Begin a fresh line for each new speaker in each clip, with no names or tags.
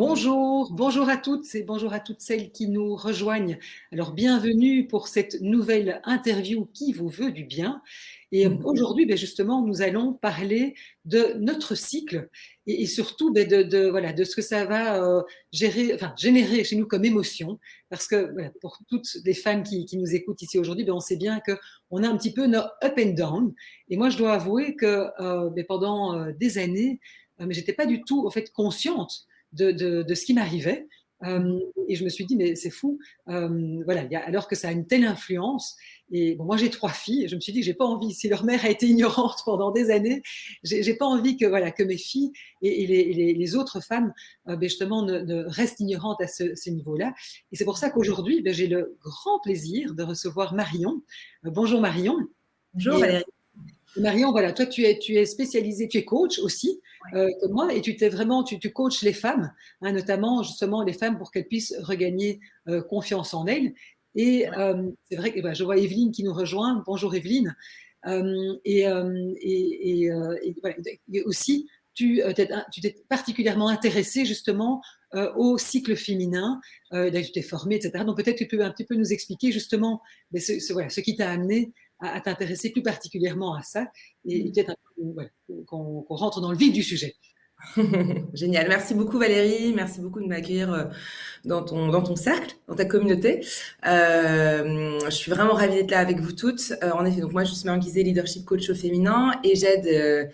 Bonjour, bonjour à toutes et bonjour à toutes celles qui nous rejoignent. Alors, bienvenue pour cette nouvelle interview qui vous veut du bien. Et aujourd'hui, justement, nous allons parler de notre cycle et surtout voilà, de ce que ça va générer chez nous comme émotion. Parce que voilà, pour toutes les femmes qui nous écoutent ici aujourd'hui, on sait bien qu'on a un petit peu nos up and down. Et moi, je dois avouer que pendant des années, mais j'étais pas du tout en fait consciente de ce qui m'arrivait. Et je me suis dit, mais c'est fou, voilà, alors que ça a une telle influence. Et bon, moi, j'ai 3 filles, et je me suis dit que j'ai pas envie, si leur mère a été ignorante pendant des années, j'ai pas envie que, voilà, que mes filles et les autres femmes, justement, ne restent ignorantes à ce niveau-là. Et c'est pour ça qu'aujourd'hui, j'ai le grand plaisir de recevoir Marion. Bonjour Marion.
Bonjour
Et,
Valérie.
Marion, voilà, toi, tu es spécialisée, tu es coach aussi, comme moi, et tu coaches les femmes, hein, notamment justement les femmes pour qu'elles puissent regagner confiance en elles. Et c'est vrai que je vois Evelyne qui nous rejoint. Bonjour Evelyne. Voilà. Et aussi, tu t'es particulièrement intéressée justement au cycle féminin, tu t'es formée, etc. Donc peut-être que tu peux un petit peu nous expliquer justement voilà, ce qui t'a amené à t'intéresser plus particulièrement à ça et peut-être qu'on rentre dans le vif du sujet.
Génial. Merci beaucoup Valérie. Merci beaucoup de m'accueillir dans ton cercle, dans ta communauté. Je suis vraiment ravie d'être là avec vous toutes. En effet, donc moi, je suis Marion Guizet, leadership coach au féminin et j'aide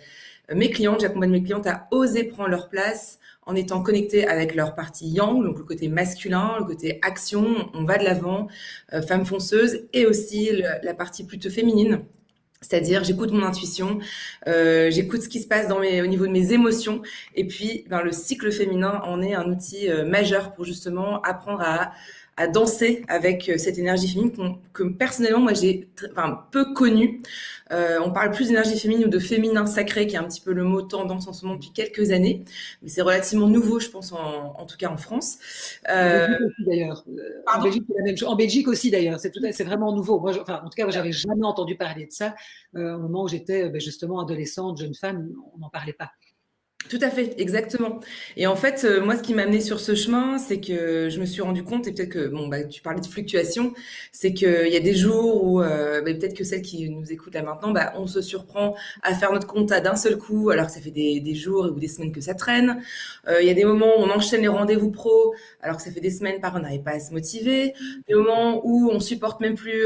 mes clientes, j'accompagne mes clientes à oser prendre leur place en étant connectées avec leur partie yang, donc le côté masculin, le côté action, on va de l'avant, femme fonceuse, et aussi la partie plutôt féminine. C'est-à-dire, j'écoute mon intuition, j'écoute ce qui se passe au niveau de mes émotions. Et puis, le cycle féminin en est un outil majeur pour justement apprendre à danser avec cette énergie féminine que personnellement, moi, j'ai peu connue. On parle plus d'énergie féminine ou de féminin sacré, qui est un petit peu le mot tendance en ce moment depuis quelques années. Mais c'est relativement nouveau, je pense, en tout cas en France.
D'ailleurs, en Belgique, c'est la même chose. En Belgique aussi, d'ailleurs, c'est vraiment nouveau. Moi, en tout cas, moi, j'avais jamais entendu parler de ça au moment où j'étais justement adolescente, jeune femme, on n'en parlait pas.
Tout à fait, exactement. Et en fait, moi, ce qui m'a amené sur ce chemin, c'est que je me suis rendu compte, et peut-être que, tu parlais de fluctuation, c'est qu'il y a des jours où, peut-être que celles qui nous écoutent là maintenant, on se surprend à faire notre compta d'un seul coup, alors que ça fait des jours ou des semaines que ça traîne. Il y a des moments où on enchaîne les rendez-vous pro, alors que ça fait des semaines, par contre, on n'arrive pas à se motiver. Des moments où on supporte même plus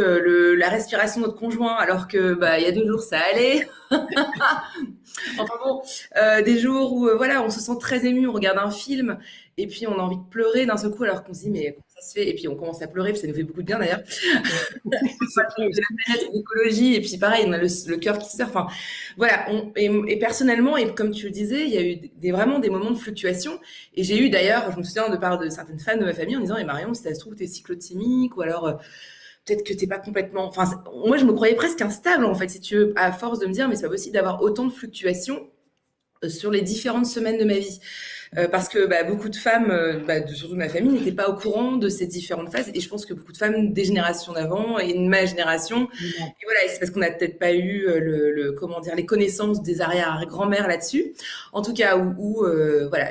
la respiration de notre conjoint, alors que, il y a 2 jours, ça allait. Enfin bon, des jours où voilà, on se sent très ému, on regarde un film et puis on a envie de pleurer d'un seul coup alors qu'on se dit mais comment ça se fait, et puis on commence à pleurer, puis ça nous fait beaucoup de bien d'ailleurs. L'écologie, et puis pareil, on a le cœur qui sort. Enfin voilà, et personnellement, et comme tu le disais, il y a eu vraiment des moments de fluctuation, et j'ai eu d'ailleurs, je me souviens de part de certaines femmes de ma famille en disant et Marion, si ça se trouve t'es cyclotimique, ou alors peut-être que t'es pas complètement. Enfin, moi, je me croyais presque instable, en fait, si tu veux, à force de me dire, mais c'est pas possible d'avoir autant de fluctuations sur les différentes semaines de ma vie. Parce que beaucoup de femmes, surtout de ma famille, n'étaient pas au courant de ces différentes phases. Et je pense que beaucoup de femmes des générations d'avant et de ma génération, et voilà, et c'est parce qu'on n'a peut-être pas eu comment dire, les connaissances des arrière-grand-mères là-dessus. En tout cas, voilà,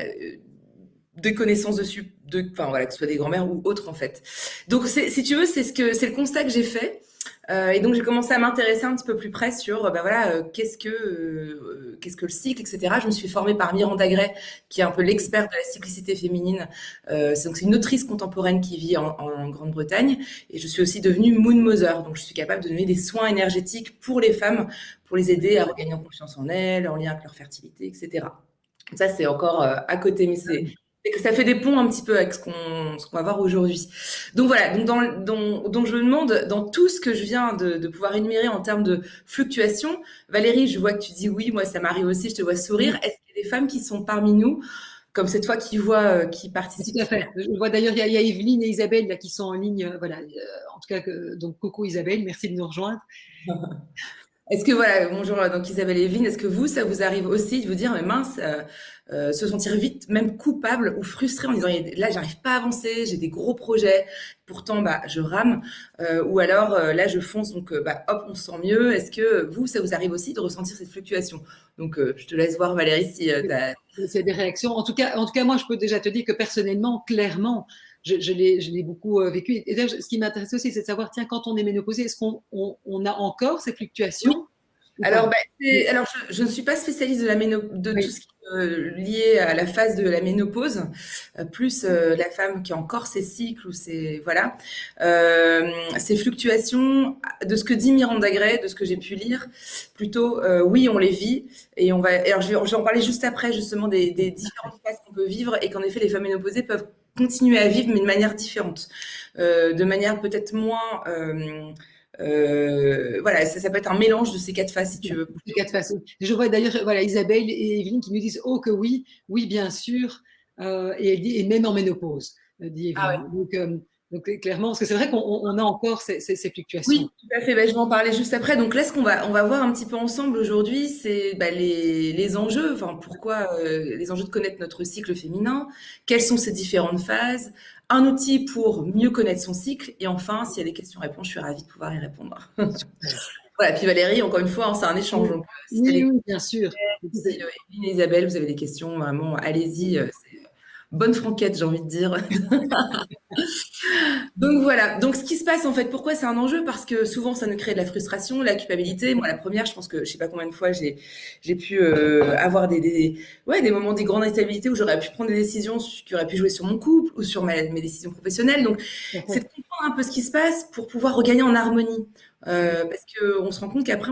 des connaissances dessus, enfin voilà, que ce soit des grand-mères ou autres en fait. Donc si tu veux, c'est le constat que j'ai fait. Et donc j'ai commencé à m'intéresser un petit peu plus près sur qu'est-ce que le cycle, etc. Je me suis formée par Miranda Gray, qui est un peu l'expert de la cyclicité féminine. C'est une autrice contemporaine qui vit en Grande-Bretagne, et je suis aussi devenue Moon Mother, donc je suis capable de donner des soins énergétiques pour les femmes, pour les aider à regagner en confiance en elles, en lien avec leur fertilité, etc. Ça c'est encore à côté, mais c'est que ça fait des ponts un petit peu avec ce qu'on va voir aujourd'hui. Donc voilà, donc je me demande, dans tout ce que je viens de pouvoir énumérer en termes de fluctuation, Valérie, je vois que tu dis oui, moi ça m'arrive aussi, je te vois sourire. Est-ce qu'il y a des femmes qui sont parmi nous, comme c'est toi qui vois, qui participent?
Tout à fait. Je vois d'ailleurs, il y a Evelyne et Isabelle là, qui sont en ligne. Voilà. En tout cas, donc coucou Isabelle, merci de nous rejoindre.
Est-ce que voilà, bonjour, donc Isabelle et Evelyne, est-ce que vous, ça vous arrive aussi de vous dire, mais mince, se sentir vite même coupable ou frustré en disant, là, j'arrive pas à avancer, j'ai des gros projets, pourtant, bah, je rame, ou alors, là, je fonce, donc, bah, hop, on se sent mieux. Est-ce que vous, ça vous arrive aussi de ressentir cette fluctuation? Donc, je te laisse voir, Valérie, si t'as...
C'est des réactions. En tout cas, moi, je peux déjà te dire que personnellement, clairement, je l'ai beaucoup vécu. Et d'ailleurs, ce qui m'intéresse aussi, c'est de savoir, tiens, quand on est ménopausé, est-ce qu'on a encore ces
Oui.
fluctuations ou
Alors,
pas?
bah, alors je ne suis pas spécialiste de de tout
Oui,
ce qui est lié à la phase de la ménopause, plus la femme qui a encore ses cycles ou ses voilà, ces fluctuations de ce que dit Miranda Gray, de ce que j'ai pu lire, plutôt oui on les vit et on va. Alors je vais en parler juste après justement des différentes phases qu'on peut vivre et qu'en effet les femmes ménopausées peuvent continuer à vivre mais de manière différente, de manière peut-être moins voilà, ça peut être un mélange de ces quatre phases si tu veux.
ces quatre façons. Je vois d'ailleurs voilà, Isabelle et Evelyne qui nous disent oh que oui, oui bien sûr, et elle dit et même en ménopause, dit
Ah ouais.
Evelyne. Donc clairement, parce que c'est vrai qu'on a encore ces fluctuations.
Oui, tout à fait. Bah, je vais en parler juste après. Donc là, ce on va voir un petit peu ensemble aujourd'hui, c'est bah, les enjeux. Enfin, pourquoi les enjeux de connaître notre cycle féminin, quelles sont ces différentes phases, un outil pour mieux connaître son cycle, et enfin, s'il y a des questions-réponses, je suis ravie de pouvoir y répondre.
Super.
Voilà. Puis Valérie, encore une fois, hein, c'est un échange. Donc, s'il y a
Oui,
des
oui, bien sûr.
si Evelyne et Isabelle, vous avez des questions, vraiment, allez-y. C'est bonne franquette, j'ai envie de dire. Donc voilà, donc ce qui se passe en fait, pourquoi c'est un enjeu? Parce que souvent ça nous crée de la frustration, la culpabilité. Moi la première, je pense que je sais pas combien de fois j'ai pu avoir ouais, des moments des grandes instabilités où j'aurais pu prendre des décisions qui auraient pu jouer sur mon couple ou sur mes décisions professionnelles. Donc c'est de comprendre un peu ce qui se passe pour pouvoir regagner en harmonie. Parce qu'on se rend compte qu'après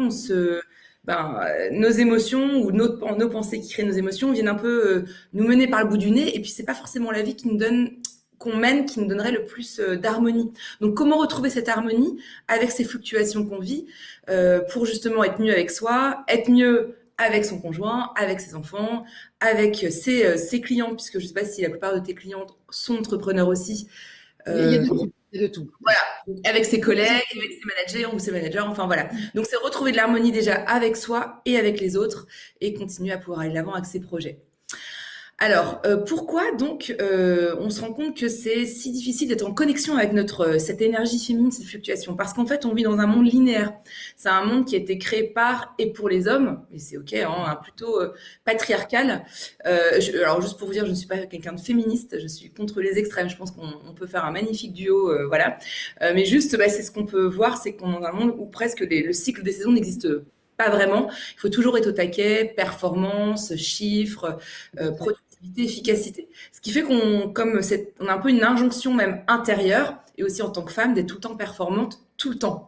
nos émotions ou nos pensées qui créent nos émotions viennent un peu nous mener par le bout du nez et puis c'est pas forcément la vie qui nous donne qu'on mène qui nous donnerait le plus d'harmonie. Donc, comment retrouver cette harmonie avec ces fluctuations qu'on vit pour justement être mieux avec soi, être mieux avec son conjoint, avec ses enfants, avec ses clients, puisque je ne sais pas si la plupart de tes clientes sont entrepreneurs aussi.
Il y a de tout. Il y a de tout.
Avec ses collègues, avec ses managers ou ses managers, enfin voilà. Donc, c'est retrouver de l'harmonie déjà avec soi et avec les autres et continuer à pouvoir aller de l'avant avec ses projets. Alors, pourquoi donc on se rend compte que c'est si difficile d'être en connexion avec cette énergie féminine, cette fluctuation? Parce qu'en fait, on vit dans un monde linéaire. C'est un monde qui a été créé par et pour les hommes, et c'est ok, hein, plutôt patriarcal. Alors, juste pour vous dire, je ne suis pas quelqu'un de féministe, je suis contre les extrêmes. Je pense qu'on peut faire un magnifique duo, voilà. Mais juste, bah, c'est ce qu'on peut voir, c'est qu'on est dans un monde où presque le cycle des saisons n'existe pas vraiment. Il faut toujours être au taquet, performance, chiffres, productivité, efficacité. Ce qui fait on a un peu une injonction même intérieure, et aussi en tant que femme, d'être tout le temps performante, tout le temps.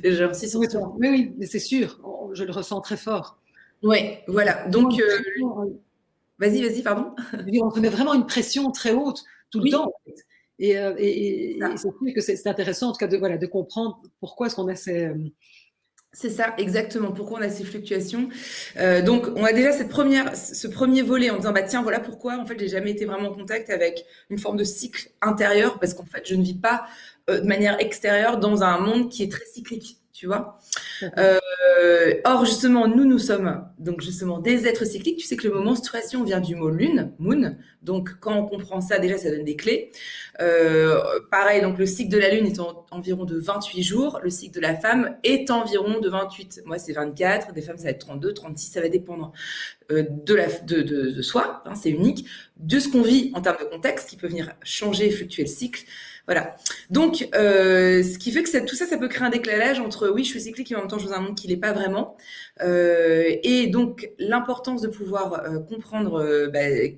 Et j'insiste sur
Oui,
tout.
oui, oui, mais c'est sûr, je le ressens très fort.
Ouais, voilà. Donc, vas-y, pardon.
On se met vraiment une pression très haute tout le temps.
Oui,
En fait. Et,
ça.
c'est sûr que c'est intéressant en tout cas de comprendre pourquoi est-ce qu'on a ces...
C'est ça, exactement. Pourquoi on a ces fluctuations. Donc, on a déjà ce premier volet en disant, bah tiens, voilà pourquoi en fait j'ai jamais été vraiment en contact avec une forme de cycle intérieur, parce qu'en fait je ne vis pas de manière extérieure dans un monde qui est très cyclique, tu vois. Or, justement, nous sommes donc justement des êtres cycliques. Tu sais que le mot menstruation vient du mot lune, moon. Donc, quand on comprend ça, déjà, ça donne des clés. Pareil, donc le cycle de la lune est environ de 28 jours. Le cycle de la femme est environ de 28. Moi, c'est 24. Des femmes, ça va être 32, 36. Ça va dépendre de soi. Hein, c'est unique. De ce qu'on vit en termes de contexte, qui peut venir changer et fluctuer le cycle. Voilà. Donc, ce qui fait que tout ça, ça peut créer un décalage entre oui, je suis cyclique et en même temps, je suis dans un monde qui l'est pas vraiment. Et donc, l'importance de pouvoir comprendre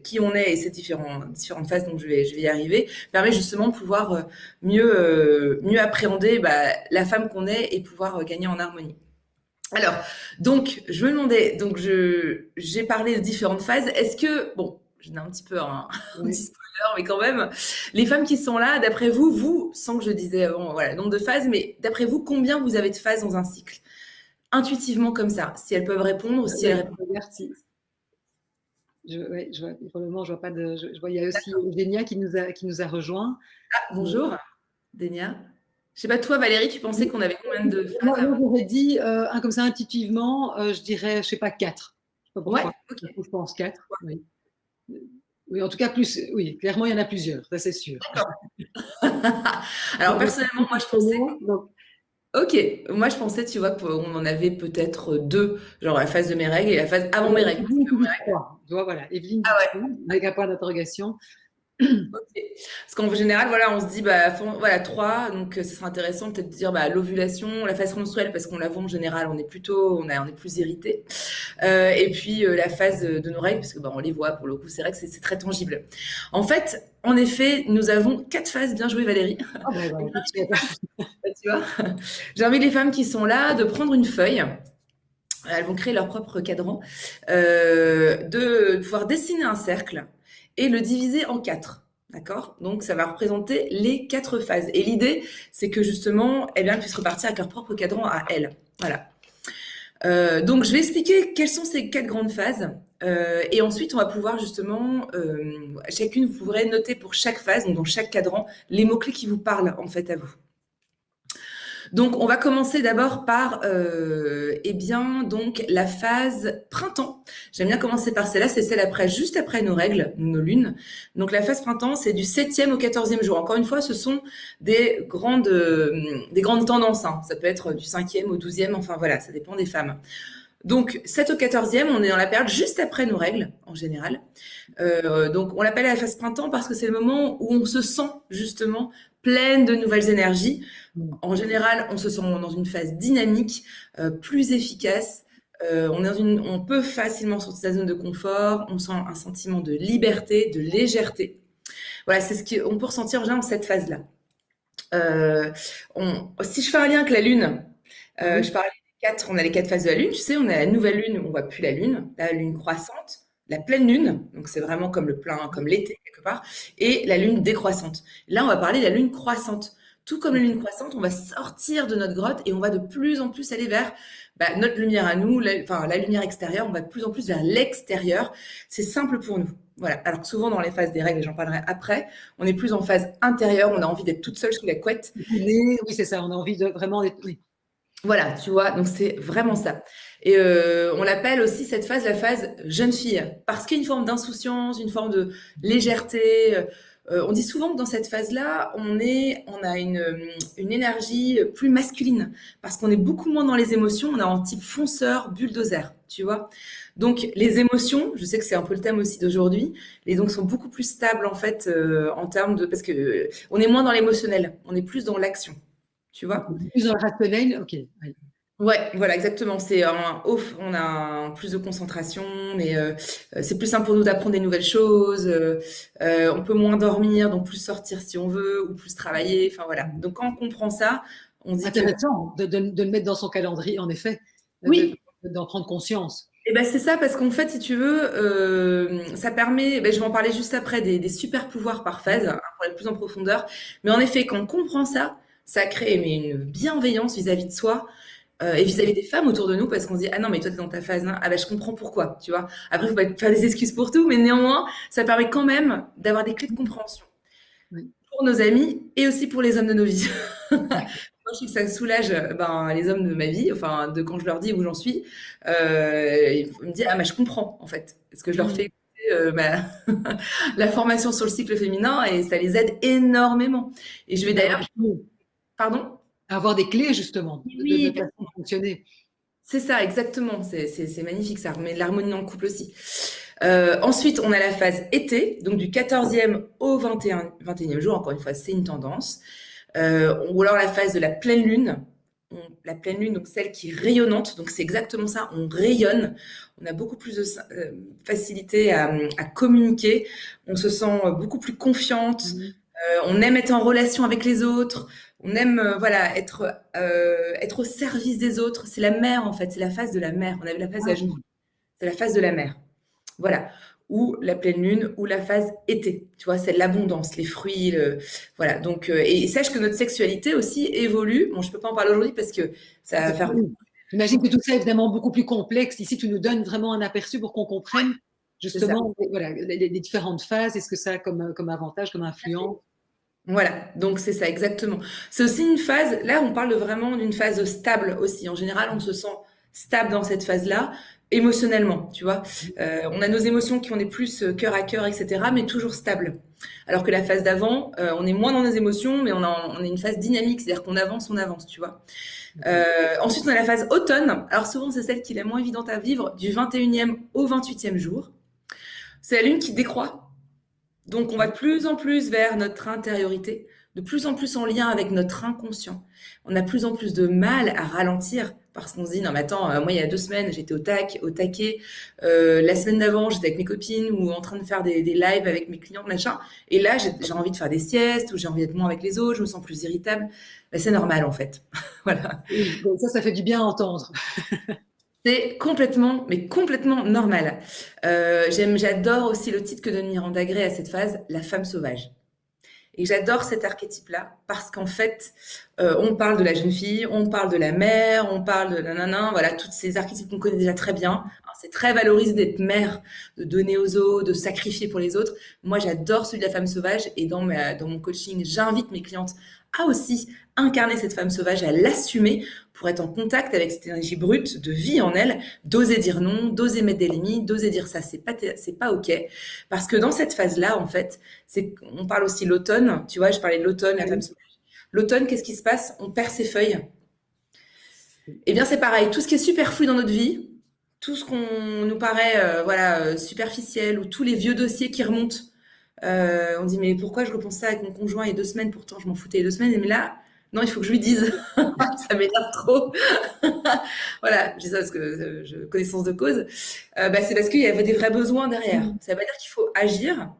qui on est et ces différentes phases, donc je vais y arriver, permet justement de pouvoir mieux appréhender la femme qu'on est et pouvoir gagner en harmonie. Alors, donc, je me demandais, donc j'ai parlé de différentes phases. Est-ce que, bon, j'ai un petit peu un petit spoiler, mais quand même, les femmes qui sont là, d'après vous, sans que je disais avant, voilà, nombre de phases, mais d'après vous, combien vous avez de phases dans un cycle? Intuitivement comme ça, si elles peuvent répondre, si elles répondent.
Regarde si... je vois, pour le moment, je vois pas de... il y a aussi Eugénia qui nous a rejoint.
Ah, bonjour, Dénia. Je sais pas, toi, Valérie, tu pensais qu'on avait combien de
Moi,
phases?
j'aurais dit, comme ça intuitivement, je dirais, je sais pas, 4. Je sais pas
Ouais,
pourquoi.
ok.
Je pense 4, oui. Oui, en tout cas, plus, oui, clairement, il y en a plusieurs, ça c'est sûr.
D'accord. Alors, personnellement, moi, je pensais.
Donc,
Ok, moi, je pensais, tu vois, qu'on en avait peut-être deux, genre la phase de mes règles et la phase avant mes règles.
Evelyne dit 3. Tu vois, voilà, Evelyne dit 3, avec un point d'interrogation.
Ok. Parce qu'en général, voilà, on se dit, bah, voilà, 3, donc ce serait intéressant peut-être de dire bah, l'ovulation, la phase menstruelle, parce qu'on la voit en général, on est plus irrité. Et puis la phase de nos règles, parce que bah, on les voit, pour le coup, c'est vrai que c'est très tangible. En fait, en effet, nous avons 4 phases, bien joué Valérie.
Ah ben voilà,
Tu vois, j'invite les femmes qui sont là de prendre une feuille. Elles vont créer leur propre cadran, de pouvoir dessiner un cercle et le diviser en 4. D'accord? Donc, ça va représenter les 4 phases. Et l'idée, c'est que justement, eh bien, elles puissent repartir avec leur propre cadran à elles. Voilà. Donc, je vais expliquer quelles sont ces 4 grandes phases. Et ensuite, on va pouvoir justement, chacune, vous pourrez noter pour chaque phase, donc dans chaque cadran, les mots-clés qui vous parlent en fait à vous. Donc, on va commencer d'abord par, eh bien, donc la phase printemps. J'aime bien commencer par celle-là, c'est celle après, juste après nos règles, nos lunes. Donc, la phase printemps, c'est du 7e au 14e jour. Encore une fois, ce sont des grandes tendances, hein. Ça peut être du 5e au 12e, enfin voilà, ça dépend des femmes. Donc, 7 au 14e, on est dans la période juste après nos règles, en général. Donc, on l'appelle la phase printemps parce que c'est le moment où on se sent justement pleine de nouvelles énergies. En général, on se sent dans une phase dynamique, plus efficace. On peut facilement sortir de sa zone de confort. On sent un sentiment de liberté, de légèreté. Voilà, c'est ce qu'on peut ressentir en général dans cette phase-là. Si je fais un lien avec la lune, je parlais des 4, on a les 4 phases de la lune. Tu sais, on a la nouvelle lune où on voit plus la lune croissante, la pleine lune, donc c'est vraiment comme comme l'été quelque part, et la lune décroissante. Là, on va parler de la lune croissante. Tout comme la lune croissante, on va sortir de notre grotte et on va de plus en plus aller vers notre lumière à nous, la lumière extérieure, on va de plus en plus vers l'extérieur. C'est simple pour nous. Voilà. Alors que souvent dans les phases des règles, et j'en parlerai après, on est plus en phase intérieure, on a envie d'être toute seule sous la couette.
Oui, c'est ça, on a envie de vraiment d'être. Oui.
Voilà, tu vois, donc c'est vraiment ça. Et on l'appelle aussi cette phase la phase jeune fille, parce qu'il y a une forme d'insouciance, une forme de légèreté. On dit souvent que dans cette phase-là, on a une énergie plus masculine, parce qu'on est beaucoup moins dans les émotions, on est en type fonceur, bulldozer, tu vois. Donc les émotions, je sais que c'est un peu le thème aussi d'aujourd'hui, les donc sont beaucoup plus stables en fait en termes de, parce que on est moins dans l'émotionnel, on est plus dans l'action, tu vois.
Plus dans le rationnel, ok. Oui.
Ouais, voilà, exactement. C'est un off, on a plus de concentration, mais c'est plus simple pour nous d'apprendre des nouvelles choses. On peut moins dormir, donc plus sortir si on veut, ou plus travailler. Enfin voilà. Donc quand on comprend ça, on dit que
Intéressant de le mettre dans son calendrier, en effet,
oui.
d'en prendre conscience.
Et ben c'est ça parce qu'en fait, si tu veux, ça permet. Ben, je vais en parler juste après des super pouvoirs par phase, hein, pour aller plus en profondeur. Mais en effet, quand on comprend ça, ça crée une bienveillance vis-à-vis de soi. Et vis-à-vis des femmes autour de nous, parce qu'on se dit, ah non, mais toi, t'es dans ta phase 1, ah ben, je comprends pourquoi, tu vois. Après, faut pas faire des excuses pour tout, mais néanmoins, ça permet quand même d'avoir des clés de compréhension.
Oui.
Pour nos amis et aussi pour les hommes de nos vies. Moi, je trouve que ça soulage les hommes de ma vie, enfin, de quand je leur dis où j'en suis. Ils me disent, ah, mais je comprends, en fait. Parce que je leur fais écouter la formation sur le cycle féminin et ça les aide énormément. Et je vais d'ailleurs. Pardon?
Avoir des clés, justement,
Oui,
de façon fonctionner.
c'est ça, exactement. C'est magnifique, ça remet de l'harmonie dans le couple aussi. Ensuite, on a la phase été, donc du 14e au 21e jour. Encore une fois, c'est une tendance. Ou alors la phase de la pleine lune. La pleine lune, donc celle qui est rayonnante. Donc c'est exactement ça, on rayonne. On a beaucoup plus de facilité à communiquer. On se sent beaucoup plus confiante. On aime être en relation avec les autres. On aime être au service des autres. C'est la mère en fait, c'est la phase de la mère. On avait la phase de la jeune fille. C'est la phase de la mère. Voilà. Ou la pleine lune, ou la phase été. Tu vois, c'est l'abondance, les fruits. Voilà. Donc, et sache que notre sexualité aussi évolue. Bon, je peux pas en parler aujourd'hui parce que ça va faire.
J'imagine que tout ça est évidemment beaucoup plus complexe. Ici, tu nous donnes vraiment un aperçu pour qu'on comprenne justement voilà, les différentes phases et ce que ça a comme avantage, comme influence.
Voilà, donc c'est ça exactement. C'est aussi une phase, là on parle vraiment d'une phase stable aussi. En général, on se sent stable dans cette phase-là, émotionnellement, tu vois. On a nos émotions qui on est plus cœur à cœur, etc., mais toujours stable. Alors que la phase d'avant, on est moins dans nos émotions, mais on est une phase dynamique, c'est-à-dire qu'on avance, tu vois. Ensuite, on a la phase automne. Alors souvent, c'est celle qui est la moins évidente à vivre, du 21e au 28e jour. C'est la lune qui décroît. Donc, on va de plus en plus vers notre intériorité, de plus en plus en lien avec notre inconscient. On a de plus en plus de mal à ralentir parce qu'on se dit, non, mais attends, moi, il y a 2 semaines, j'étais au taquet. La semaine d'avant, j'étais avec mes copines ou en train de faire des lives avec mes clients, machin. Et là, j'ai envie de faire des siestes ou j'ai envie d'être moins avec les autres, je me sens plus irritable. Ben, c'est normal, en fait. Voilà.
Oui, donc ça fait du bien à entendre.
C'est complètement, mais complètement normal. J'adore aussi le titre que donne Miranda Gray à cette phase, la femme sauvage. Et j'adore cet archétype-là parce qu'en fait, on parle de la jeune fille, on parle de la mère, on parle de nanana, voilà, tous ces archétypes qu'on connaît déjà très bien. Alors, c'est très valorisé d'être mère, de donner aux autres, de sacrifier pour les autres. Moi, j'adore celui de la femme sauvage et dans mon coaching, j'invite mes clientes à aussi incarner cette femme sauvage, à l'assumer pour être en contact avec cette énergie brute de vie en elle, d'oser dire non, d'oser mettre des limites, d'oser dire ça, c'est pas ok. Parce que dans cette phase-là, en fait, on parle aussi de l'automne, tu vois, je parlais de l'automne, la femme sauvage. L'automne, qu'est-ce qui se passe? On perd ses feuilles. Eh bien, c'est pareil, tout ce qui est superflu dans notre vie, tout ce qu'on nous paraît superficiel, ou tous les vieux dossiers qui remontent, on dit, mais pourquoi je repense ça avec mon conjoint il y a 2 semaines, pourtant je m'en foutais il y a 2 semaines, mais là, non, il faut que je lui dise, ça m'énerve trop. Voilà, je dis ça parce que je connaissance de cause. C'est parce qu'il y avait des vrais besoins derrière. Ça veut pas dire qu'il faut agir,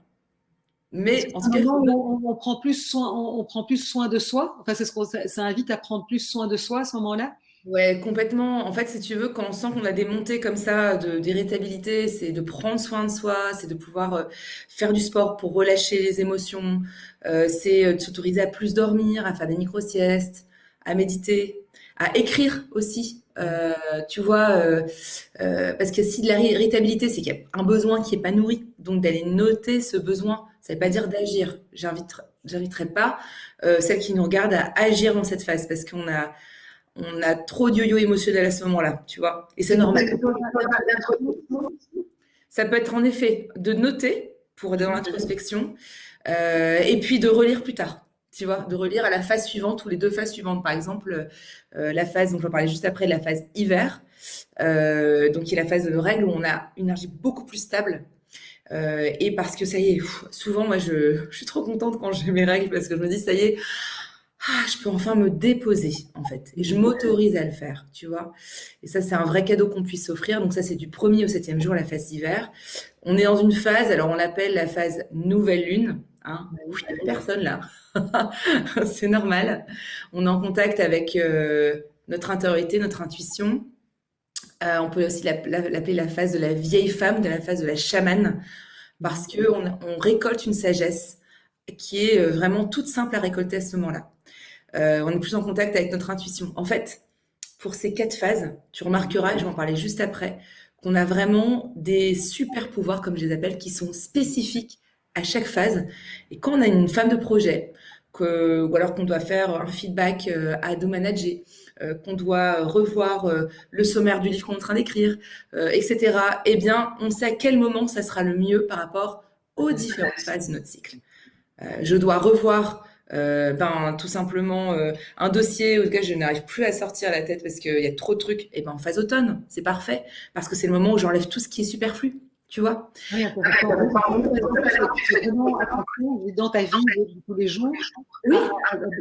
mais en tout cas,
on prend plus soin, on prend plus soin de soi. Enfin, ça invite à prendre plus soin de soi à ce moment-là.
ouais, complètement. En fait, si tu veux, quand on sent qu'on a des montées comme ça d'irritabilité, c'est de prendre soin de soi, c'est de pouvoir faire du sport pour relâcher les émotions, c'est de s'autoriser à plus dormir, à faire des micro-siestes, à méditer, à écrire aussi. Tu vois, parce que si de l'irritabilité, c'est qu'il y a un besoin qui est pas nourri, donc d'aller noter ce besoin, ça veut pas dire d'agir. J'inviterai pas celles qui nous regardent à agir dans cette phase parce on a trop de yo-yo émotionnel à ce moment-là, tu vois. Et c'est normal. Ça peut être en effet de noter pour dans l'introspection et puis de relire plus tard. Tu vois, de relire à la phase suivante ou les 2 phases suivantes. Par exemple, la phase, donc j'en parlais juste après, la phase hiver, donc qui est la phase de nos règles où on a une énergie beaucoup plus stable. Et parce que ça y est, souvent moi je suis trop contente quand j'ai mes règles parce que je me dis ça y est, je peux enfin me déposer, en fait. Et je m'autorise à le faire, tu vois. Et ça, c'est un vrai cadeau qu'on puisse s'offrir. Donc ça, c'est du 1er au 7e jour, la phase hiver. On est dans une phase, alors on l'appelle la phase nouvelle lune. Hein. Il n'y a personne là. C'est normal. On est en contact avec notre intériorité, notre intuition. On peut aussi l'appeler la phase de la vieille femme, de la phase de la chamane, parce qu'on récolte une sagesse qui est vraiment toute simple à récolter à ce moment-là. On est plus en contact avec notre intuition. En fait, pour ces 4 phases, tu remarqueras, et je vais en parler juste après, qu'on a vraiment des super pouvoirs, comme je les appelle, qui sont spécifiques à chaque phase. Et quand on a une femme de projet, ou alors qu'on doit faire un feedback à dos manager, qu'on doit revoir le sommaire du livre qu'on est en train d'écrire, etc., eh bien, on sait à quel moment ça sera le mieux par rapport aux différentes phases de notre cycle. Je dois revoir tout simplement un dossier auquel je n'arrive plus à sortir la tête parce qu'il y a trop de trucs, et en phase automne, c'est parfait, parce que c'est le moment où j'enlève tout ce qui est superflu, tu vois.
Oui, vraiment attention dans ta vie de tous les jours, oui,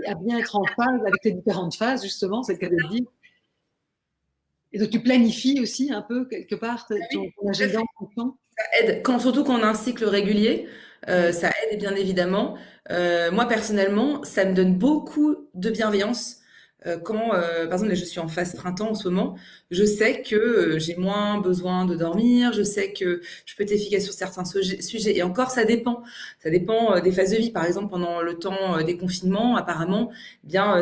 à bien être en phase avec les différentes phases, justement, c'est le cas de le dire. Et donc tu planifies aussi un peu quelque part ton agenda en fonction.
Ça aide, surtout quand on a un cycle régulier, ça aide bien évidemment. Moi personnellement, ça me donne beaucoup de bienveillance quand, par exemple, là, je suis en phase printemps en ce moment, je sais que j'ai moins besoin de dormir, je sais que je peux être efficace sur certains sujets, et encore, ça dépend. Ça dépend des phases de vie. Par exemple, pendant le temps des confinements, apparemment, bien,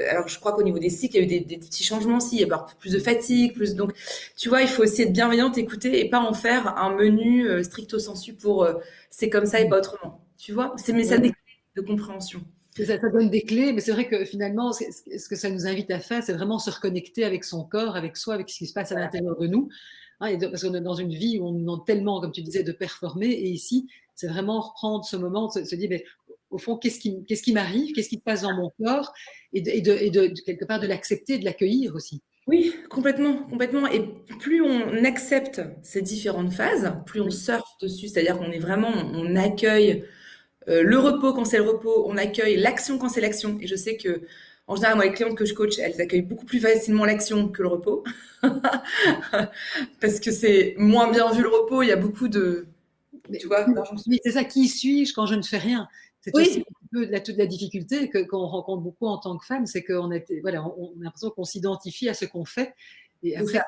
alors je crois qu'au niveau des cycles, il y a eu des petits changements aussi, il y a plus de fatigue, donc, tu vois, il faut essayer de bienveillante, écouter, et pas en faire un menu stricto sensu pour c'est comme ça et pas autrement. Tu vois, mais ça de compréhension.
Ça donne des clés, mais c'est vrai que finalement, ce que ça nous invite à faire, c'est vraiment se reconnecter avec son corps, avec soi, avec ce qui se passe à l'intérieur de nous. Hein, parce qu'on est dans une vie où on nous demande tellement, comme tu disais, de performer. Et ici, c'est vraiment reprendre ce moment, se dire, mais, au fond, qu'est-ce qui m'arrive, qu'est-ce qui se passe dans mon corps, et quelque part de l'accepter, de l'accueillir aussi.
Oui, complètement, complètement. Et plus on accepte ces différentes phases, plus on
Oui.
surfe dessus, c'est-à-dire qu'on est vraiment, on accueille le repos quand c'est le repos, on accueille l'action quand c'est l'action. Et je sais que, en général, moi, les clientes que je coach, elles accueillent beaucoup plus facilement l'action que le repos. Parce que c'est moins bien vu le repos, il y a beaucoup de, tu vois, d'injonctions.
Oui, c'est ça, qui suis-je quand je ne fais rien? C'est aussi
Oui,
un peu toute la difficulté qu'on rencontre beaucoup en tant que femme, c'est qu'on voilà, on a l'impression qu'on s'identifie à ce qu'on fait. Et
c'est
après,
ça.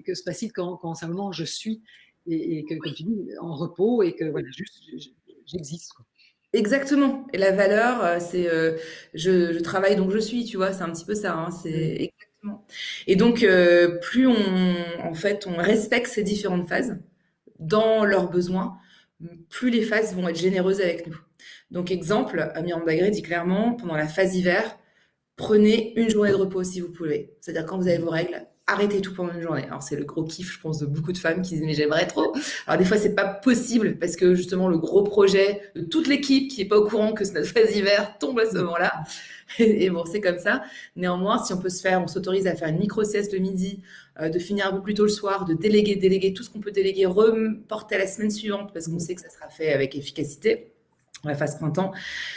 que se passe-t-il quand simplement je suis et que, comme tu dis, en repos et que voilà, juste j'existe, quoi.
Exactement. Et la valeur, c'est je travaille donc je suis, tu vois, c'est un petit peu ça, hein, c'est
Mm.
exactement. Et donc, plus en fait, on respecte ces différentes phases dans leurs besoins, plus les phases vont être généreuses avec nous. Donc, exemple, Miranda Gray dit clairement, pendant la phase hiver, prenez une journée de repos si vous pouvez. C'est-à-dire quand vous avez vos règles, arrêtez tout pendant une journée. Alors c'est le gros kiff, je pense, de beaucoup de femmes qui disent mais j'aimerais trop. Alors des fois c'est pas possible parce que justement le gros projet de toute l'équipe qui est pas au courant que c'est notre phase hiver tombe à ce moment-là. Et bon c'est comme ça. Néanmoins si on peut se faire, on s'autorise à faire une micro sieste le midi, de finir un peu plus tôt le soir, de déléguer tout ce qu'on peut déléguer, reporter à la semaine suivante parce qu'on sait que ça sera fait avec efficacité. La phase printemps,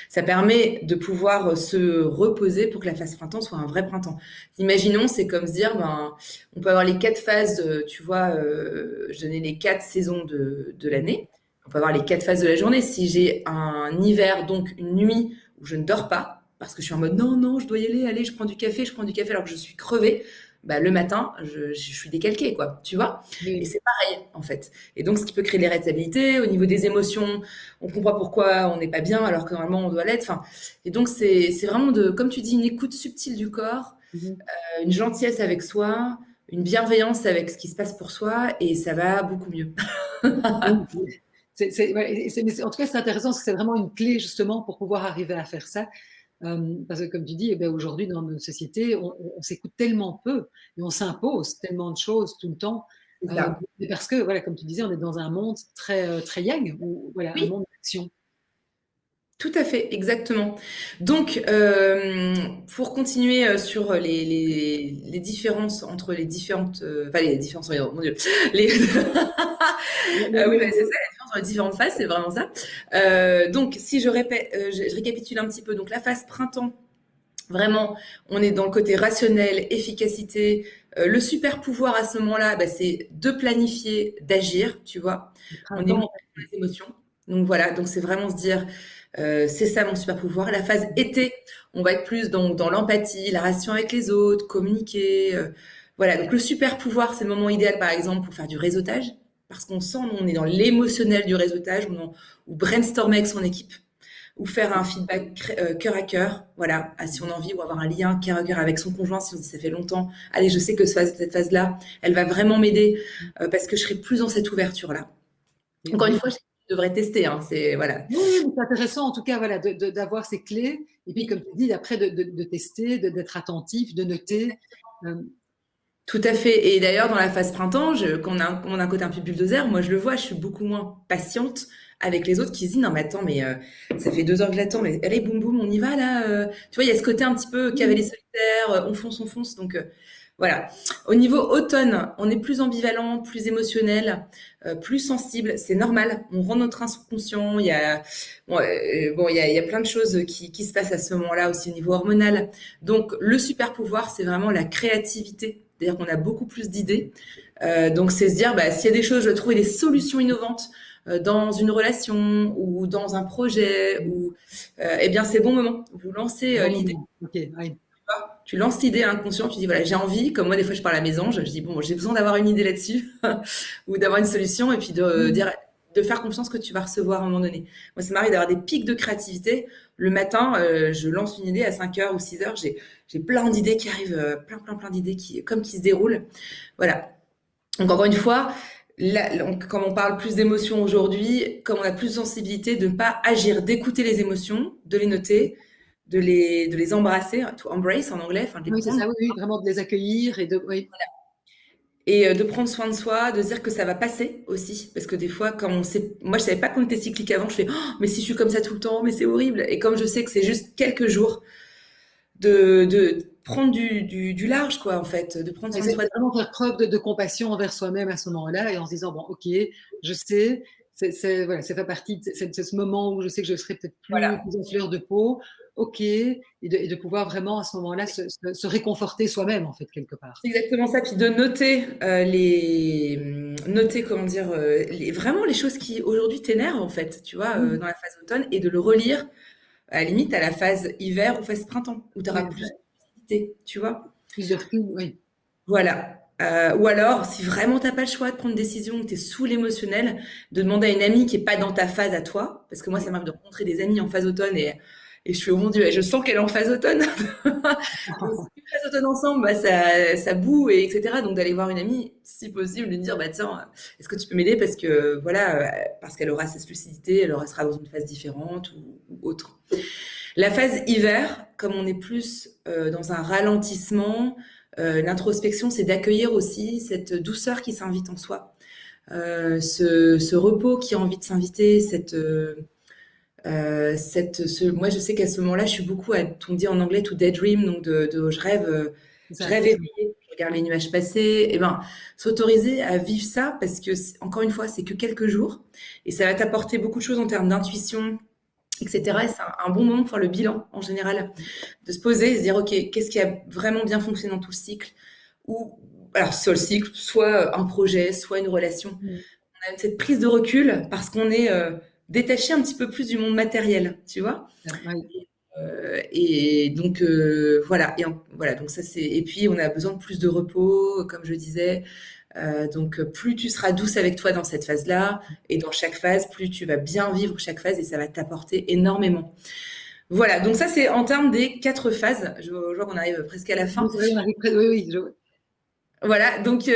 ça permet de pouvoir se reposer pour que la phase printemps soit un vrai printemps. Imaginons, c'est comme se dire, ben, on peut avoir les 4 phases, tu vois, je donnais les 4 saisons de l'année. On peut avoir les 4 phases de la journée. Si j'ai un hiver, donc une nuit où je ne dors pas, parce que je suis en mode non, non, je dois y aller, allez, je prends du café alors que je suis crevée, bah, le matin, je suis décalquée, quoi, tu vois. Et
Oui.
c'est pareil, en fait. Et donc, ce qui peut créer de l'irritabilité au niveau des émotions, on comprend pourquoi on n'est pas bien alors que normalement on doit l'être. Enfin, et donc, c'est vraiment de, comme tu dis, une écoute subtile du corps,
Mhm.
une gentillesse avec soi, une bienveillance avec ce qui se passe pour soi, et ça va beaucoup mieux.
Oui. Ouais, mais en tout cas, c'est intéressant parce que c'est vraiment une clé justement pour pouvoir arriver à faire ça. Parce que comme tu dis, eh ben, aujourd'hui dans notre société, on s'écoute tellement peu et on s'impose tellement de choses tout le temps.
C'est
Euh,
ça.
Parce que, voilà, comme tu disais, on est dans un monde très yang, ou voilà, un
Oui,
monde d'action.
tout à fait, exactement. Donc, pour continuer sur les différences entre les différentes, enfin les différences, oh mon Dieu, les, oui, bah, c'est ça, la différence entre les différentes phases, c'est vraiment ça. Donc, si je répète, je récapitule un petit peu. Donc, la phase printemps, vraiment, on est dans le côté rationnel, efficacité. Le super pouvoir à ce moment-là, bah, c'est de planifier, d'agir, tu vois.
Le
On est moins
printemps.
dans les émotions. Donc voilà, donc c'est vraiment se dire, c'est ça mon super pouvoir. La phase été, on va être plus dans l'empathie, la relation avec les autres, communiquer. Voilà, donc le super pouvoir, c'est le moment idéal, par exemple, pour faire du réseautage. Parce qu'on sent, nous, on est dans l'émotionnel du réseautage, ou brainstormer avec son équipe ou faire un feedback cœur à cœur, voilà, si on a envie, ou avoir un lien cœur à cœur avec son conjoint, si on se dit ça fait longtemps, allez, je sais que cette phase-là, elle va vraiment m'aider parce que je serai plus dans cette ouverture-là. Encore une
Oui,
fois, je devrais tester, hein, c'est voilà.
oui, oui, mais c'est intéressant en tout cas, voilà, d'avoir ces clés et puis comme tu dis, après de tester, d'être attentif, de noter. Euh,
Tout à fait. Et d'ailleurs, dans la phase printemps, quand on a un côté un peu bulldozer, moi je le vois, je suis beaucoup moins patiente avec les autres qui se disent non mais attends mais ça fait 2 heures que j'attends mais allez boum boum on y va là tu vois il y a ce côté un petit peu cavalier solitaire on fonce donc voilà au niveau automne on est plus ambivalent plus émotionnel plus sensible c'est normal on rend notre inconscient il y a bon il y a plein de choses qui se passent à ce moment-là aussi au niveau hormonal donc le super pouvoir c'est vraiment la créativité c'est-à-dire qu'on a beaucoup plus d'idées donc c'est se dire bah s'il y a des choses je vais trouver des solutions innovantes dans une relation ou dans un projet, ou eh bien c'est bon moment. Vous lancez
bon
l'idée,
moment. Ok, oui.
tu lances l'idée inconscient, tu dis voilà j'ai envie, comme moi des fois je parle à mes anges, je dis bon j'ai besoin d'avoir une idée là-dessus ou d'avoir une solution et puis de dire de faire confiance que tu vas recevoir à un moment donné. Moi ça m'arrive d'avoir des pics de créativité. Le matin, je lance une idée à 5 heures ou 6 heures, j'ai plein d'idées qui arrivent, plein d'idées qui se déroulent. Voilà. Donc encore une fois, comme on parle plus d'émotions aujourd'hui, comme on a plus de sensibilité, de ne pas agir, d'écouter les émotions, de les noter, de les embrasser, to embrace en anglais, enfin de les
Oui, c'est
prendre,
ça, oui, oui, vraiment de les accueillir et de, oui.
et de prendre soin de soi, de se dire que ça va passer aussi, parce que des fois, quand on sait, moi je savais pas qu'on était cyclique avant, je fais, oh, mais si je suis comme ça tout le temps, mais c'est horrible. Et comme je sais que c'est juste quelques jours, de prendre du large, quoi, en fait, de prendre soin de
C'est
soi.
vraiment faire preuve de compassion envers soi-même à ce moment-là et en se disant, bon, ok, je sais, voilà, ça fait partie de c'est ce moment où je sais que je serai peut-être
Voilà.
plus en fleur de peau, ok, et de pouvoir vraiment à ce moment-là se réconforter soi-même, en fait, quelque part.
C'est exactement ça. Puis de noter noter comment dire, vraiment les choses qui aujourd'hui t'énervent en fait, tu vois,
Oui,
dans la phase automne, et de le relire à la limite à la phase hiver ou phase printemps, où tu auras
oui,
plus de lucidité, tu vois.
plus de recul, oui.
Voilà. Ou alors, si vraiment t'as pas le choix de prendre une décision, que tu es sous l'émotionnel, de demander à une amie qui est pas dans ta phase à toi, parce que moi, ça
Oui.
m'arrive de rencontrer des amis en phase automne et je fais, oh mon Dieu, et je sens qu'elle est en phase automne. Donc, si tu phase automne ensemble, bah, ça boue, et etc. Donc, d'aller voir une amie, si possible, lui dire, bah, tiens, est-ce que tu peux m'aider parce que, voilà, parce qu'elle aura cette lucidité, sera dans une phase différente ou autre. La phase hiver, comme on est plus dans un ralentissement, l'introspection, c'est d'accueillir aussi cette douceur qui s'invite en soi, ce repos qui a envie de s'inviter, moi, je sais qu'à ce moment-là, je suis beaucoup à, on dit en anglais, to daydream, donc
C'est
je
ça.
rêve éveillé, je regarde les nuages passer. Et ben, s'autoriser à vivre ça, parce que encore une fois, c'est que quelques jours, et ça va t'apporter beaucoup de choses en termes d'intuition, etc. Et c'est un bon moment pour faire le bilan en général, de se poser et se dire, ok, qu'est-ce qui a vraiment bien fonctionné dans tout le cycle, ou alors soit le cycle, soit un projet, soit une relation.
Mm.
On a cette prise de recul parce qu'on est détaché un petit peu plus du monde matériel, tu vois.
Oui.
Et donc voilà, voilà, donc ça c'est, et puis on a besoin de plus de repos, comme je disais. Donc plus tu seras douce avec toi dans cette phase-là, et dans chaque phase, plus tu vas bien vivre chaque phase et ça va t'apporter énormément. Voilà, donc ça c'est en termes des 4 phases. Je vois qu'on arrive presque à la
Oui,
fin.
c'est vrai, on arrive oui, oui,
Voilà, donc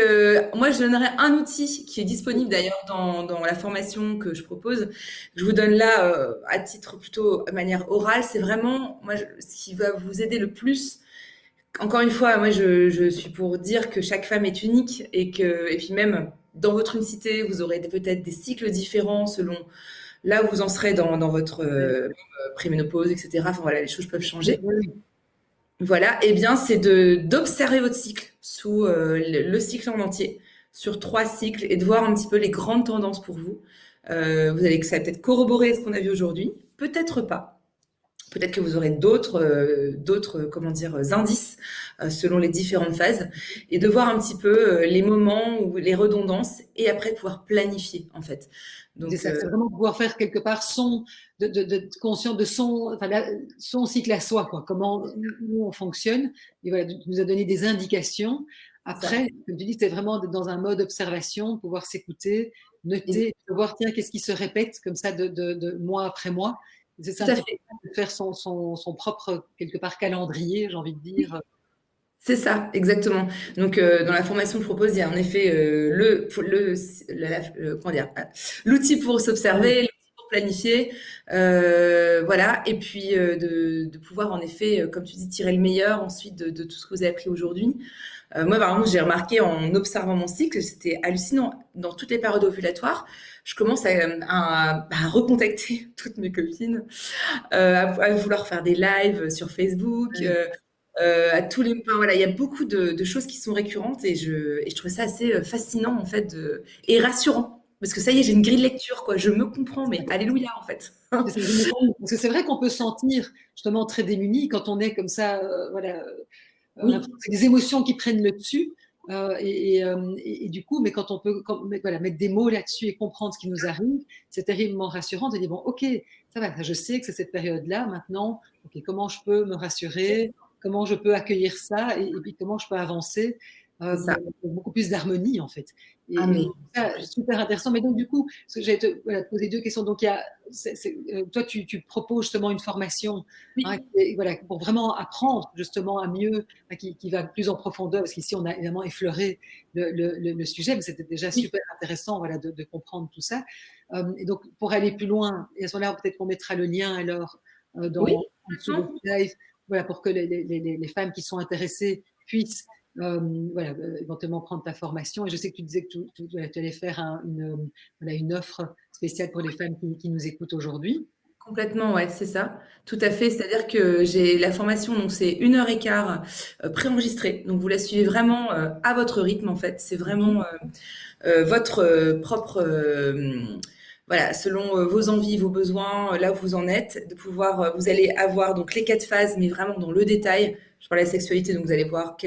moi je donnerais un outil qui est disponible d'ailleurs dans la formation que je propose. Je vous donne là à titre plutôt de manière orale, c'est vraiment moi ce qui va vous aider le plus. Encore une fois, moi je suis pour dire que chaque femme est unique et puis même dans votre unicité, vous aurez peut-être des cycles différents selon là où vous en serez dans votre
oui.
préménopause, etc. Enfin voilà, les choses peuvent
Oui,
changer.
oui,
Voilà, et bien c'est d'observer votre cycle sous le cycle en entier, sur 3 cycles, et de voir un petit peu les grandes tendances pour vous. Vous allez que ça va peut-être corroborer ce qu'on a vu aujourd'hui, peut-être pas. Peut-être que vous aurez d'autres comment dire, indices selon les différentes phases, et de voir un petit peu les moments ou les redondances, et après de pouvoir planifier en fait.
c'est
Donc
ça, c'est vraiment pouvoir faire quelque part de conscient de enfin, son cycle à soi, quoi, comment nous on fonctionne. Et voilà, tu nous as donné des indications.
ça.
Après, comme tu dis, c'est vraiment d'être dans un mode observation, pouvoir s'écouter, noter, voir, tiens, qu'est-ce qui se répète comme ça de mois après mois. C'est
Tout
un
à
petit
fait.
peu de faire son propre, quelque part, calendrier, j'ai envie de dire.
C'est ça, exactement. Donc, dans la formation que je propose, il y a en effet comment dire, l'outil pour s'observer, l'outil pour planifier, voilà. Et puis de pouvoir en effet, comme tu dis, tirer le meilleur ensuite de tout ce que vous avez appris aujourd'hui. Moi, par exemple, j'ai remarqué en observant mon cycle, c'était hallucinant. Dans toutes les périodes ovulatoires, je commence à recontacter toutes mes copines, à vouloir faire des lives sur Facebook.
Ouais.
À tous les, enfin, voilà, il y a beaucoup de choses qui sont récurrentes et je trouve ça assez fascinant en fait et rassurant parce que ça y est, j'ai une grille de lecture quoi. Je me comprends, mais alléluia en fait.
C'est ça, je me rends compte. Parce que c'est vrai qu'on peut se sentir justement très démuni quand on est comme ça, voilà, on a
Oui,
l'impression que c'est des émotions qui prennent le dessus. Et du coup, mais quand on peut voilà, mettre des mots là-dessus et comprendre ce qui nous arrive, c'est terriblement rassurant de dire, bon, ok, ça va, je sais que c'est cette période-là, maintenant, ok, comment je peux me rassurer, comment je peux accueillir ça et puis comment je peux avancer.
C'est ça.
beaucoup plus d'harmonie en fait.
Ah,
Et
mais
donc, ça, super intéressant. Mais donc du coup, j'allais te poser deux questions. Donc toi, tu proposes justement une formation, hein,
oui,
voilà, pour vraiment apprendre justement à mieux, qui va plus en profondeur, parce qu'ici on a évidemment effleuré le sujet, mais c'était déjà
oui,
super intéressant, voilà, de comprendre tout ça. Et donc pour aller plus loin, et à ce moment-là, peut-être qu'on mettra le lien alors
oui,
en dessous de
complètement.
ce live, voilà, pour que les femmes qui sont intéressées puissent voilà, éventuellement prendre ta formation. Et je sais que tu disais que voilà, tu allais faire voilà, une offre spéciale pour les femmes qui nous écoutent aujourd'hui.
Complètement, ouais, c'est ça. Tout à fait. C'est-à-dire que j'ai la formation, donc c'est 1 heure et quart préenregistrée. Donc vous la suivez vraiment à votre rythme, en fait. C'est
Mhm.
vraiment votre propre, voilà, selon vos envies, vos besoins, là où vous en êtes, de pouvoir, vous allez avoir donc les 4 phases, mais vraiment dans le détail. Je parle de la sexualité, donc vous allez voir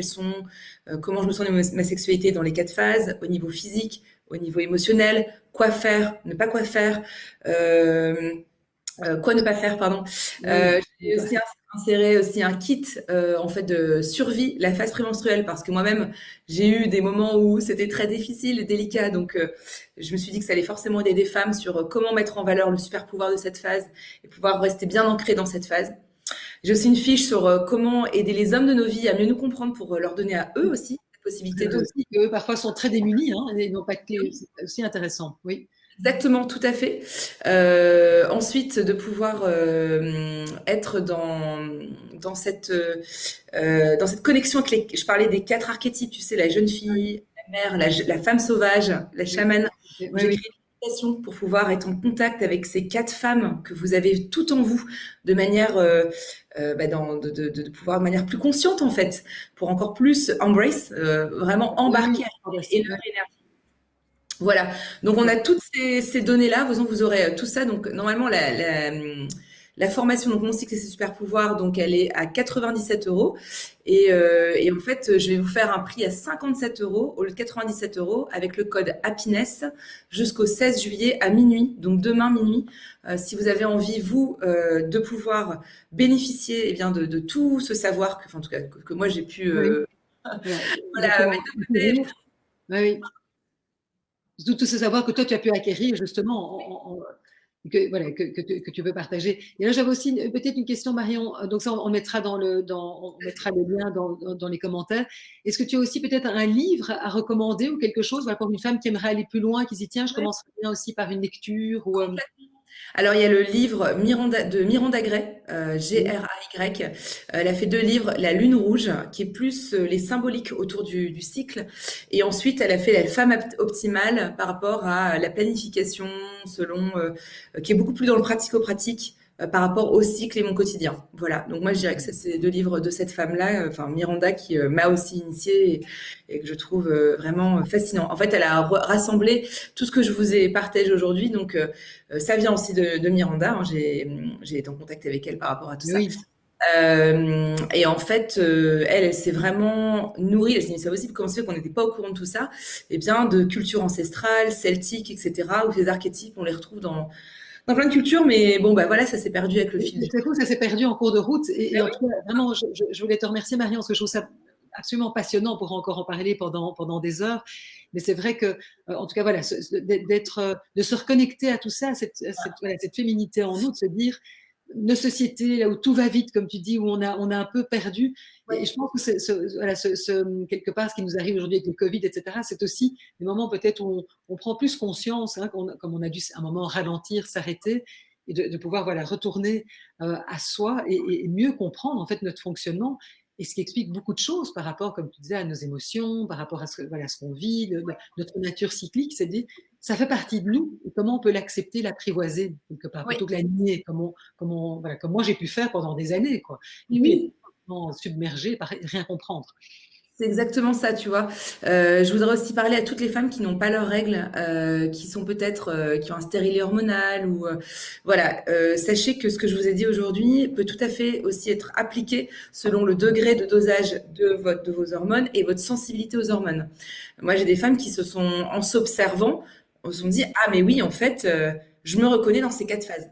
comment je me sens de ma sexualité dans les 4 phases, au niveau physique, au niveau émotionnel, quoi faire, ne pas quoi faire. Euh, quoi ne pas faire, pardon.
Oui,
J'ai aussi inséré aussi un kit en fait de survie, la phase prémenstruelle, parce que moi-même j'ai eu des moments où c'était très difficile et délicat, donc je me suis dit que ça allait forcément aider des femmes sur comment mettre en valeur le super pouvoir de cette phase et pouvoir rester bien ancré dans cette phase. J'ai aussi une fiche sur comment aider les hommes de nos vies à mieux nous comprendre pour leur donner à eux aussi la possibilité
c'est vrai
de.
aussi qu'eux parfois sont très démunis, hein, et n'ont pas de clé. C'est aussi intéressant. Oui.
Exactement, tout à fait. Ensuite, de pouvoir être dans cette connexion avec je parlais des 4 archétypes, tu sais, la jeune fille, la mère, la femme sauvage, la
Oui,
chamane.
oui,
J'ai
oui.
créé une application pour pouvoir être en contact avec ces 4 femmes que vous avez tout en vous, de manière, de pouvoir de manière plus consciente en fait, pour encore plus embrace, vraiment
Oui, oui.
embarquer et leur énergie. Voilà. Donc on a toutes ces données-là. Vous aurez tout ça. Donc normalement la formation, donc mon cycle et ses super pouvoirs, donc elle est à 97 euros. Et en fait, je vais vous faire un prix à 57 euros au lieu de 97 euros avec le code happiness jusqu'au 16 juillet à minuit. Donc demain minuit, si vous avez envie vous de pouvoir bénéficier, eh bien de tout ce savoir que, enfin, en tout cas que moi j'ai pu
Oui, voilà,
voilà,
exactement.
mettre de côté.
Oui, oui. Tout ce savoir que toi, tu as pu acquérir justement, voilà, que tu veux partager. Et là, j'avais aussi peut-être une question, Marion. Donc ça, on mettra on mettra le lien dans les commentaires. Est-ce que tu as aussi peut-être un livre à recommander ou quelque chose, voilà, pour une femme qui aimerait aller plus loin, qui se dit, tiens, je commencerai bien aussi par une lecture ou,
Alors, il y a le livre de Miranda Gray,
oui,
Gray. Elle a fait 2 livres, La Lune Rouge, qui est plus les symboliques autour du cycle. Et ensuite, elle a fait La femme optimale par rapport à la planification, qui est beaucoup plus dans le pratico-pratique par rapport au cycle et mon quotidien. Voilà. Donc moi, je dirais que c'est 2 livres de cette femme-là, enfin Miranda, qui m'a aussi initiée et que je trouve vraiment fascinant. En fait, elle a rassemblé tout ce que je vous ai partagé aujourd'hui. Donc ça vient aussi de Miranda. Hein. J'ai été en contact avec elle par rapport à tout ça.
oui,
Et en fait, elle s'est vraiment nourrie. Elle s'est dit, ça aussi, comment ça fait qu'on n'était pas au courant de tout ça? Eh bien, de culture ancestrale, celtique, etc., où ces archétypes, on les retrouve dans plein de cultures, mais bon, bah voilà, ça s'est perdu avec le fil du
c'est
temps.
fou, ça s'est perdu en cours de route. Et en
Ah
tout cas, vraiment, je voulais te remercier, Marion, parce que je trouve ça absolument passionnant. On pourra encore en parler pendant des heures. Mais c'est vrai que, en tout cas, voilà, de se reconnecter à tout ça, voilà, cette féminité en nous, de se dire, nos sociétés, là où tout va vite, comme tu dis, où on a un peu perdu.
oui,
Et je pense que voilà, quelque part, ce qui nous arrive aujourd'hui avec le Covid, etc., c'est aussi des moments peut-être où on prend plus conscience, hein, comme on a dû à un moment ralentir, s'arrêter, et de pouvoir voilà, retourner à soi et mieux comprendre en fait notre fonctionnement. Et ce qui explique beaucoup de choses par rapport, comme tu disais, à nos émotions, par rapport à voilà, ce qu'on vit, notre nature cyclique, c'est dit, ça fait partie de nous. Et comment on peut l'accepter, l'apprivoiser quelque part,
oui,
plutôt que la nier, voilà, comme moi j'ai pu faire pendant des années, quoi. Et puis
oui.
être submergé par rien comprendre.
C'est exactement ça, tu vois. Je voudrais aussi parler à toutes les femmes qui n'ont pas leurs règles, qui sont peut-être, qui ont un stérilet hormonal ou voilà. Sachez que ce que je vous ai dit aujourd'hui peut tout à fait aussi être appliqué selon le degré de dosage de vos hormones et votre sensibilité aux hormones. Moi, j'ai des femmes qui se sont, en s'observant, se sont dit, ah mais oui, en fait, je me reconnais dans ces 4 phases.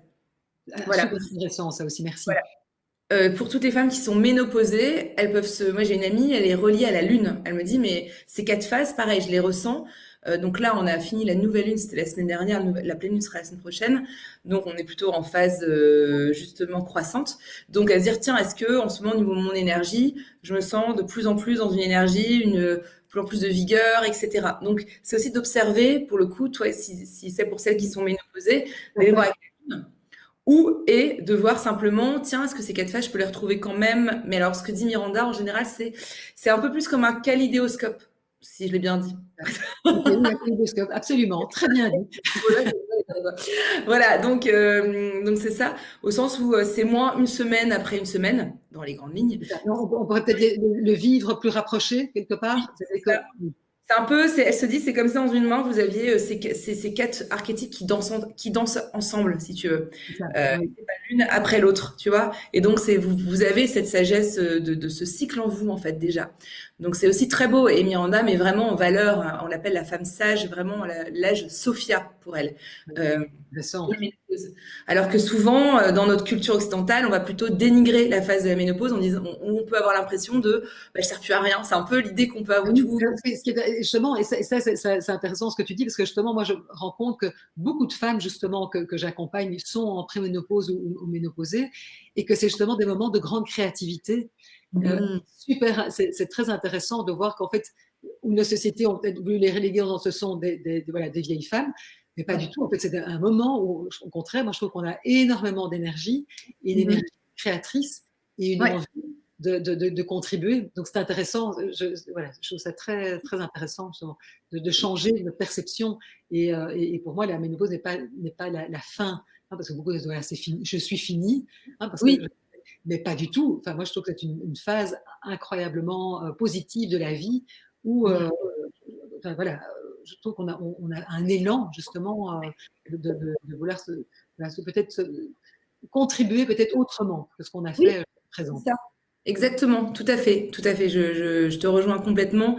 Voilà.
Super intéressant, ça aussi, merci.
Voilà. Pour toutes les femmes qui sont ménopausées, elles peuvent se. Moi, j'ai une amie, elle est reliée à la lune. Elle me dit, mais ces 4 phases, pareil, je les ressens. Donc là, on a fini la nouvelle lune, c'était la semaine dernière. La pleine lune sera la semaine prochaine. Donc, on est plutôt en phase justement croissante. Donc, à se dire, tiens, est-ce que en ce moment, au niveau de mon énergie, je me sens de plus en plus dans une énergie, de plus en plus de vigueur, etc. Donc, c'est aussi d'observer, pour le coup, toi, si c'est pour celles qui sont ménopausées, d'aller voir avec la lune. Ou et de voir simplement, tiens, est-ce que ces 4 phases, je peux les retrouver quand même? Mais alors, ce que dit Miranda, en général, c'est un peu plus comme un kaléidoscope, si je l'ai bien dit.
Ok, oui, un kaléidoscope, absolument, très bien dit.
Voilà, donc c'est ça, au sens où c'est moins une semaine après une semaine, dans les grandes lignes.
On pourrait peut-être le vivre plus rapproché, quelque part.
C'est un peu, elle se dit, c'est comme ça dans une main, vous aviez ces 4 archétypes qui dansent ensemble, si tu veux.
Oui.
C'est pas l'une après l'autre, tu vois. Et donc, vous avez cette sagesse de ce cycle en vous, en fait, déjà. Donc, c'est aussi très beau. Et Miranda met vraiment en valeur, on l'appelle la femme sage, vraiment l'âge Sophia pour elle. Alors que souvent, dans notre culture occidentale, on va plutôt dénigrer la phase de la ménopause en disant, on peut avoir l'impression de, je sers plus à rien. C'est un peu l'idée qu'on peut avoir.
Justement, et ça c'est intéressant ce que tu dis, parce que justement, moi, je rends compte que beaucoup de femmes, justement, que j'accompagne sont en préménopause ou ménopausées, et que c'est justement des moments de grande créativité. Super, c'est très intéressant de voir qu'en fait, nos sociétés ont peut-être voulu les reléguer en ce sont des vieilles femmes, mais pas du tout. En fait, c'est un moment où, au contraire, moi, je trouve qu'on a énormément d'énergie, et une énergie créatrice, et une envie de contribuer. Donc, c'est intéressant. Je trouve ça très, très intéressant de changer de perception. Et pour moi, la ménopause n'est pas la fin, parce que beaucoup disent, voilà, c'est fini, je suis finie, mais pas du tout. Enfin, moi, je trouve que c'est une phase incroyablement positive de la vie où, voilà, je trouve qu'on a un élan, justement, de vouloir peut-être contribuer peut-être autrement que ce qu'on a fait présent.
C'est ça. Exactement, tout à fait, tout à fait. Je te rejoins complètement.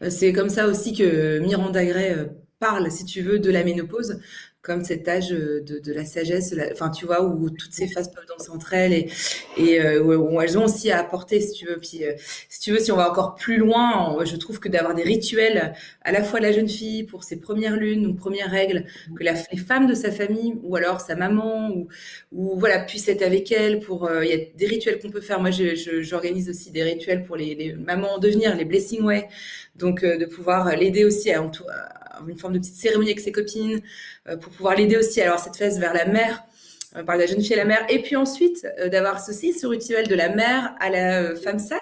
C'est comme ça aussi que Miranda Gray parle, si tu veux, de la ménopause, comme cet âge de la sagesse, enfin, tu vois, où toutes ces phases peuvent danser entre elles et où elles ont aussi à apporter, si tu veux. Puis, si tu veux, si on va encore plus loin, je trouve que d'avoir des rituels, à la fois la jeune fille pour ses premières lunes ou premières règles, que les femmes de sa famille ou alors sa maman ou voilà, puissent être avec elle. Il y a des rituels qu'on peut faire. Moi, j'organise aussi des rituels pour les mamans en devenir, les Blessing Way. Donc, de pouvoir l'aider aussi à une forme de petite cérémonie avec ses copines, pour pouvoir l'aider aussi à avoir cette phase vers la mère, par la jeune fille à la mère. Et puis ensuite, d'avoir ce rituel de la mère à la femme sage,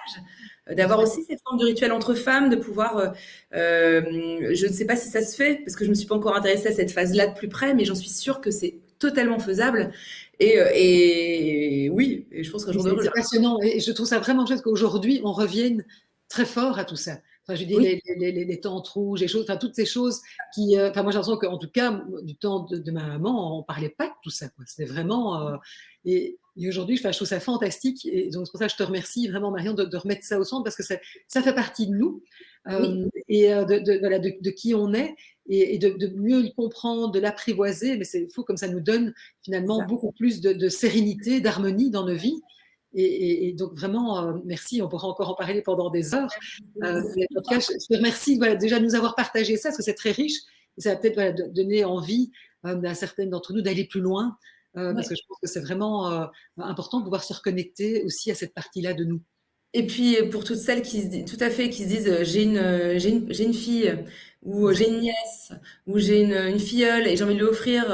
d'avoir aussi cette forme de rituel entre femmes, de pouvoir, je ne sais pas si ça se fait, parce que je ne me suis pas encore intéressée à cette phase-là de plus près, mais j'en suis sûre que c'est totalement faisable. Et oui, et je pense qu'un jour de
c'est passionnant, et je trouve ça vraiment chouette qu'aujourd'hui, on revienne très fort à tout ça. Enfin, je dis les tentes rouges, les choses, enfin toutes ces choses qui, enfin moi j'ai l'impression qu'en tout cas du temps de ma maman, on parlait pas de tout ça, quoi. C'était vraiment et aujourd'hui, je trouve ça fantastique, et donc c'est pour ça que je te remercie vraiment, Marion, de remettre ça au centre, parce que ça fait partie de nous, et de qui on est, et de mieux le comprendre, de l'apprivoiser. Mais c'est fou comme ça nous donne finalement beaucoup plus de sérénité, d'harmonie dans nos vies. Et donc vraiment, merci, on pourra encore en parler pendant des heures. En tout cas, je te remercie déjà de nous avoir partagé ça, parce que c'est très riche, et ça va peut-être donner envie à certaines d'entre nous d'aller plus loin, parce que je pense que c'est vraiment important de pouvoir se reconnecter aussi à cette partie-là de nous.
Et puis, pour toutes celles qui se disent, j'ai une fille, ou j'ai une nièce, ou j'ai une filleule, et j'ai envie de lui offrir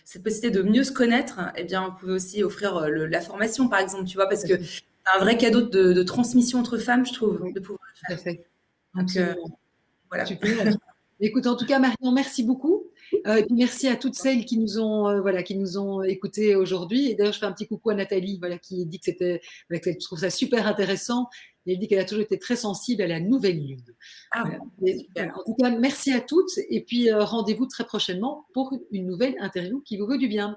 cette possibilité de mieux se connaître, eh bien, vous pouvez aussi offrir la formation, par exemple, tu vois, parce que c'est un vrai cadeau de transmission entre femmes, je trouve, de pouvoir le faire. Donc, voilà.
Super. Écoute, en tout cas, Marion, merci beaucoup. Et puis merci à toutes celles qui nous ont écoutés aujourd'hui. Et d'ailleurs, je fais un petit coucou à Nathalie, qui dit qu'elle trouve ça super intéressant. Et elle dit qu'elle a toujours été très sensible à la nouvelle lune. En tout cas, merci à toutes. Et puis, rendez-vous très prochainement pour une nouvelle interview qui vous veut du bien.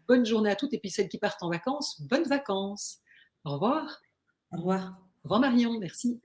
Bonne journée à toutes. Et puis, celles qui partent en vacances, bonnes vacances. Au revoir.
Au revoir.
Au revoir, Marion. Merci.